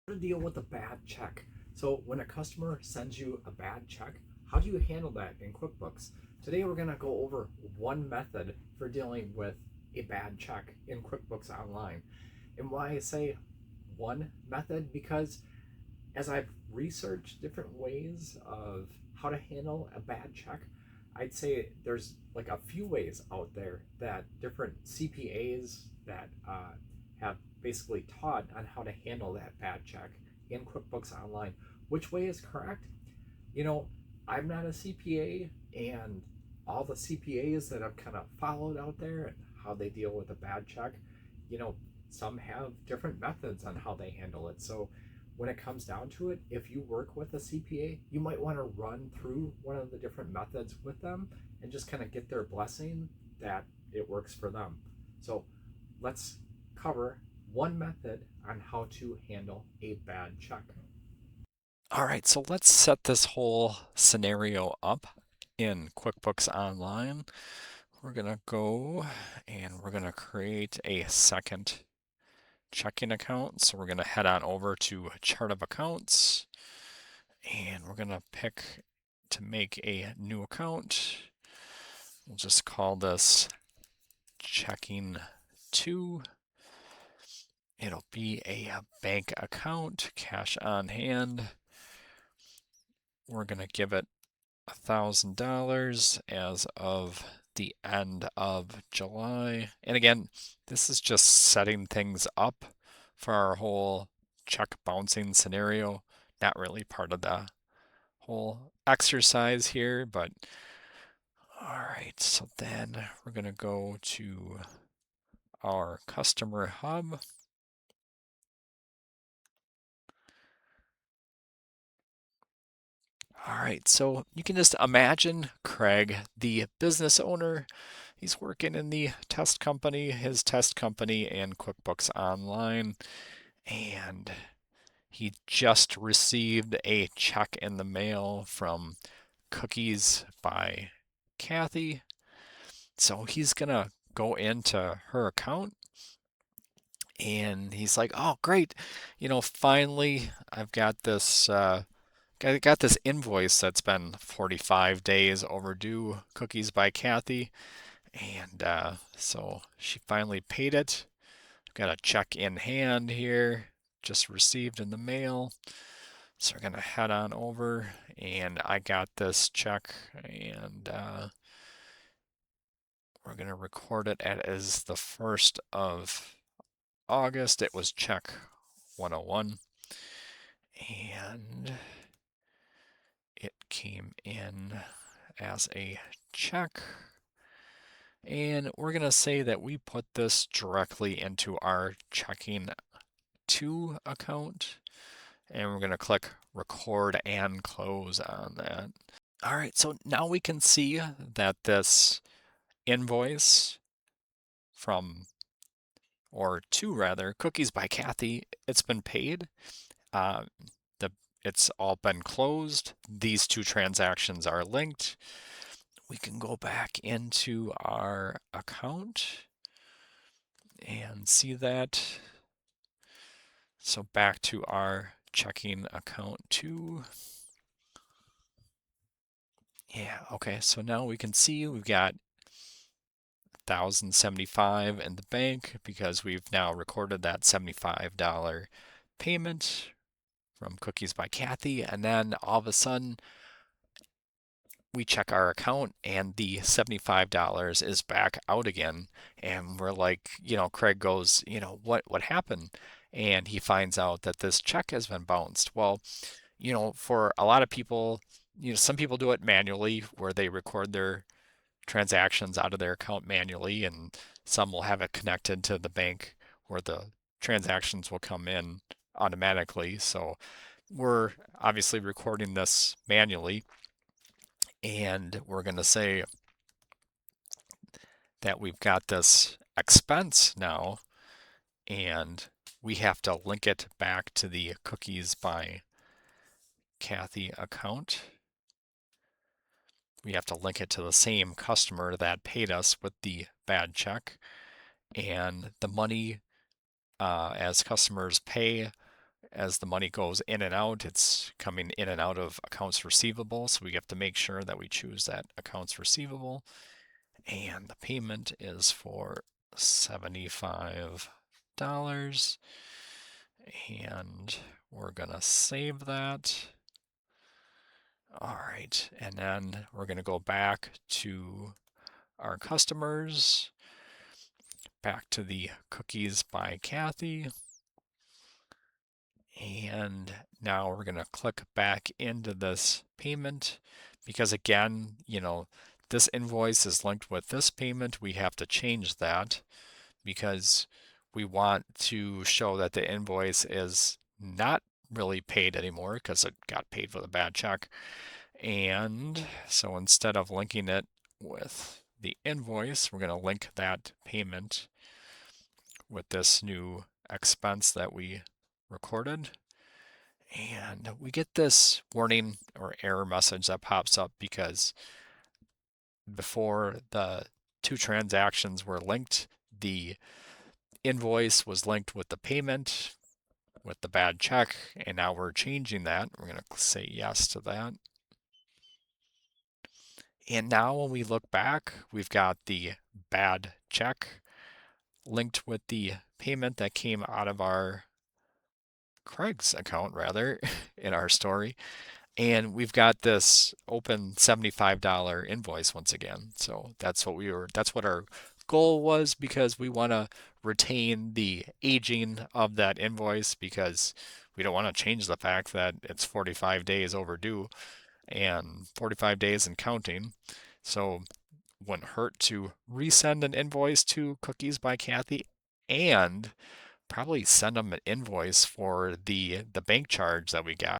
To deal with a bad check. So when a customer sends you a bad check, how do you handle that in QuickBooks? Today we're going to go over one method for dealing with a bad check in QuickBooks Online. And why I say one method, because as I've researched different ways of how to handle a bad check, I'd say there's like a few ways out there that different CPAs that have basically taught on how to handle that bad check in QuickBooks Online. Which way is correct? You know, I'm not a CPA, and all the CPAs that I've kind of followed out there and how they deal with a bad check, you know, some have different methods on how they handle it. So when it comes down to it, if you work with a CPA, you might want to run through one of the different methods with them and just kind of get their blessing that it works for them. So let's cover one method on how to handle a bad check. All right, so let's set this whole scenario up in QuickBooks Online. We're going to go and we're going to create a second checking account. So we're going to head on over to Chart of Accounts and we're going to pick to make a new account. We'll just call this Checking 2. It'll be a bank account, cash on hand. We're going to give it $1,000 as of the end of July. And again, this is just setting things up for our whole check bouncing scenario. Not really part of the whole exercise here, but all right. So then we're going to go to our customer hub. All right, so you can just imagine Craig, the business owner. He's working in the test company, his test company, and QuickBooks Online. And he just received a check in the mail from Cookies by Kathy. So he's going to go into her account and he's like, oh, great. Finally, I've got this. I got this invoice that's been 45 days overdue, Cookies by Kathy, and so she finally paid it. Got a check in hand here, just received in the mail. So we're gonna head on over, and I got this check, and we're gonna record it as the 1st of August. It was check 101, and it came in as a check. And we're going to say that we put this directly into our checking to account. And we're going to click record and close on that. All right, so now we can see that this invoice from, or to rather, Cookies by Kathy, it's been paid. Uh, the It's all been closed. These two transactions are linked. We can go back into our account and see that. So back to our checking account 2. Yeah, okay, so now we can see we've got 1,075 in the bank because we've now recorded that $75 payment from Cookies by Kathy. And then all of a sudden, we check our account and the $75 is back out again. And we're like, Craig goes, what happened? And he finds out that this check has been bounced. Well, for a lot of people, some people do it manually where they record their transactions out of their account manually, and some will have it connected to the bank where the transactions will come in automatically. So we're obviously recording this manually, and we're going to say that we've got this expense now, and we have to link it back to the Cookies by Kathy account. We have to link it to the same customer that paid us with the bad check. And the money, as customers pay, as the money goes in and out, it's coming in and out of accounts receivable. So we have to make sure that we choose that accounts receivable. And the payment is for $75. And we're going to save that. All right. And then we're going to go back to our customers, back to the Cookies by Kathy. And now we're going to click back into this payment because again, this invoice is linked with this payment. We have to change that because we want to show that the invoice is not really paid anymore because it got paid with a bad check. And so instead of linking it with the invoice, we're going to link that payment with this new expense that we recorded. And we get this warning or error message that pops up because before the two transactions were linked, the invoice was linked with the payment with the bad check, and now we're changing that. We're going to say yes to that. And now when we look back, we've got the bad check linked with the payment that came out of our Craig's account, rather, in our story. And we've got this open $75 invoice once again. So that's what our goal was, because we want to retain the aging of that invoice because we don't want to change the fact that it's 45 days overdue and 45 days and counting. So wouldn't hurt to resend an invoice to Cookies by Kathy and probably send them an invoice for the bank charge that we got.